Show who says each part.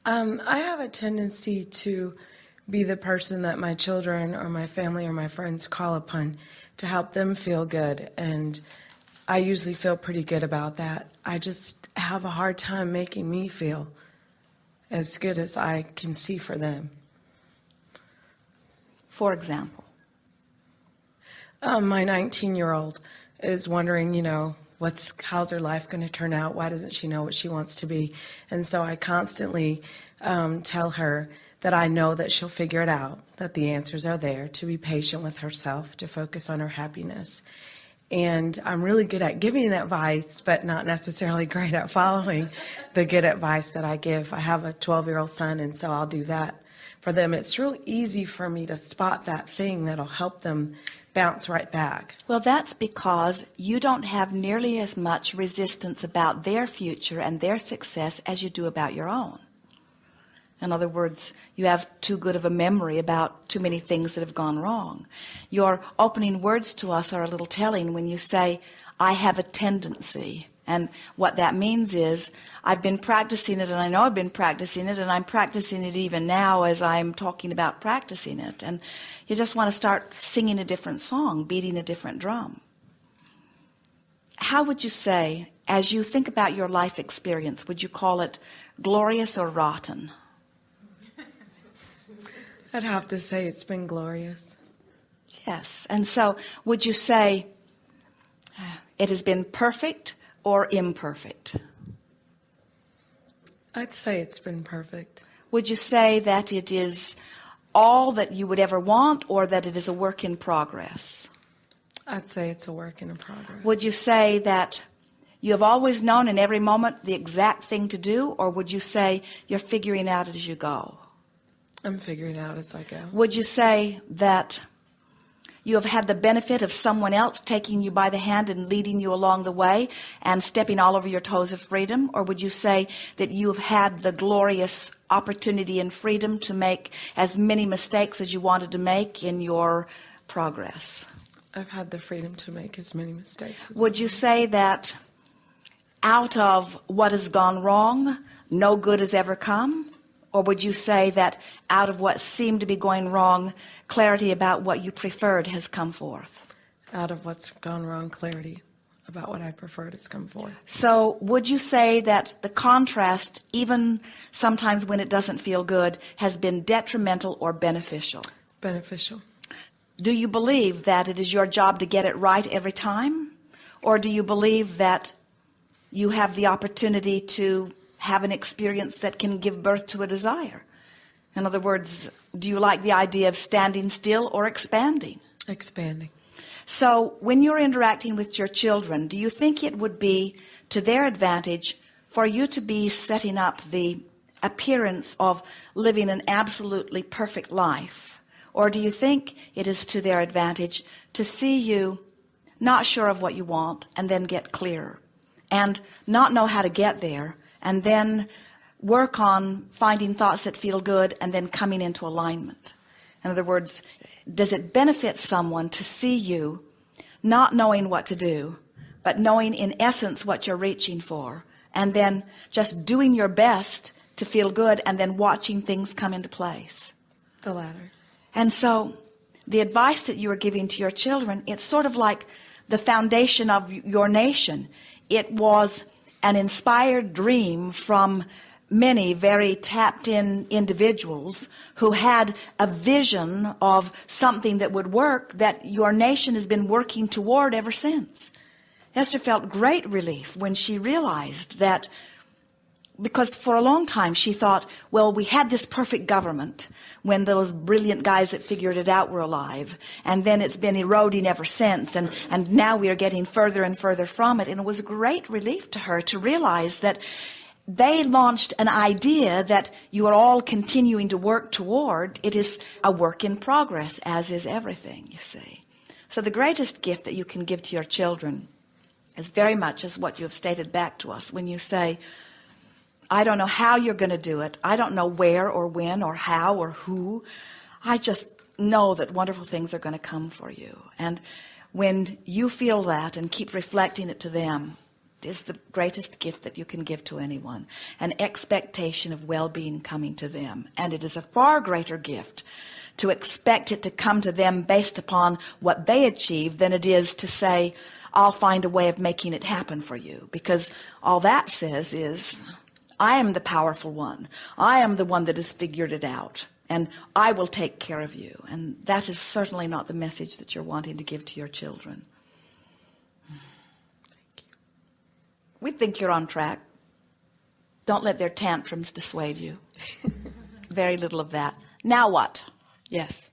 Speaker 1: I have a tendency to be the person that my children or my family or my friends call upon to help them feel good, and I usually feel pretty good about that. I just have a hard time making me feel as good as I can see for them.
Speaker 2: For example?
Speaker 1: My 19-year-old is wondering, how's her life going to turn out? Why doesn't she know what she wants to be? And so I constantly tell her that I know that she'll figure it out, that the answers are there, to be patient with herself, to focus on her happiness. And I'm really good at giving advice, but not necessarily great at following the good advice that I give. I have a 12-year-old son, and so I'll do that for them. It's real easy for me to spot that thing that'll help them bounce right back.
Speaker 2: Well, that's because you don't have nearly as much resistance about their future and their success as you do about your own. In other words, you have too good of a memory about too many things that have gone wrong. Your opening words to us are a little telling when you say, I have a tendency. And what that means is, I've been practicing it, and I know I've been practicing it, and I'm practicing it even now as I'm talking about practicing it. And you just want to start singing a different song, beating a different drum. How would you say, as you think about your life experience, would you call it glorious or rotten?
Speaker 1: I'd have to say it's been glorious.
Speaker 2: Yes. And so would you say it has been perfect or imperfect?
Speaker 1: I'd say it's been perfect.
Speaker 2: Would you say that it is all that you would ever want, or that it is a work in progress?
Speaker 1: I'd say it's a work in progress.
Speaker 2: Would you say that you have always known in every moment the exact thing to do, or would you say you're figuring out as you go?
Speaker 1: I'm figuring out as I go.
Speaker 2: Would you say that you have had the benefit of someone else taking you by the hand and leading you along the way and stepping all over your toes of freedom? Or would you say that you have had the glorious opportunity and freedom to make as many mistakes as you wanted to make in your progress?
Speaker 1: I've had the freedom to make as many mistakes as
Speaker 2: Would you say that out of what has gone wrong, no good has ever come? Or would you say that out of what seemed to be going wrong, clarity about what you preferred has come forth?
Speaker 1: Out of what's gone wrong, clarity about what I preferred has come forth.
Speaker 2: So would you say that the contrast, even sometimes when it doesn't feel good, has been detrimental or beneficial?
Speaker 1: Beneficial.
Speaker 2: Do you believe that it is your job to get it right every time? Or do you believe that you have the opportunity to have an experience that can give birth to a desire? In other words, do you like the idea of standing still or expanding?
Speaker 1: Expanding.
Speaker 2: So when you're interacting with your children, do you think it would be to their advantage for you to be setting up the appearance of living an absolutely perfect life? Or do you think it is to their advantage to see you not sure of what you want and then get clearer, and not know how to get there, and then work on finding thoughts that feel good and then coming into alignment? In other words, does it benefit someone to see you not knowing what to do, but knowing in essence what you're reaching for, and then just doing your best to feel good and then watching things come into place?
Speaker 1: The latter.
Speaker 2: And so the advice that you are giving to your children, it's sort of like the foundation of your nation. It was an inspired dream from many very tapped-in individuals who had a vision of something that would work, that your nation has been working toward ever since. Esther felt great relief when she realized that, because for a long time she thought, well, we had this perfect government when those brilliant guys that figured it out were alive, and then it's been eroding ever since, and now we are getting further and further from it. And it was a great relief to her to realize that they launched an idea that you are all continuing to work toward. It is a work in progress, as is everything, you see. So the greatest gift that you can give to your children is very much as what you have stated back to us when you say, I don't know how you're going to do it. I don't know where or when or how or who. I just know that wonderful things are going to come for you. And when you feel that and keep reflecting it to them, is the greatest gift that you can give to anyone, an expectation of well-being coming to them. And it is a far greater gift to expect it to come to them based upon what they achieve than it is to say, I'll find a way of making it happen for you. Because all that says is, I am the powerful one. I am the one that has figured it out. And I will take care of you. And that is certainly not the message that you're wanting to give to your children. We think you're on track. Don't let their tantrums dissuade you. Very little of that. Now what? Yes.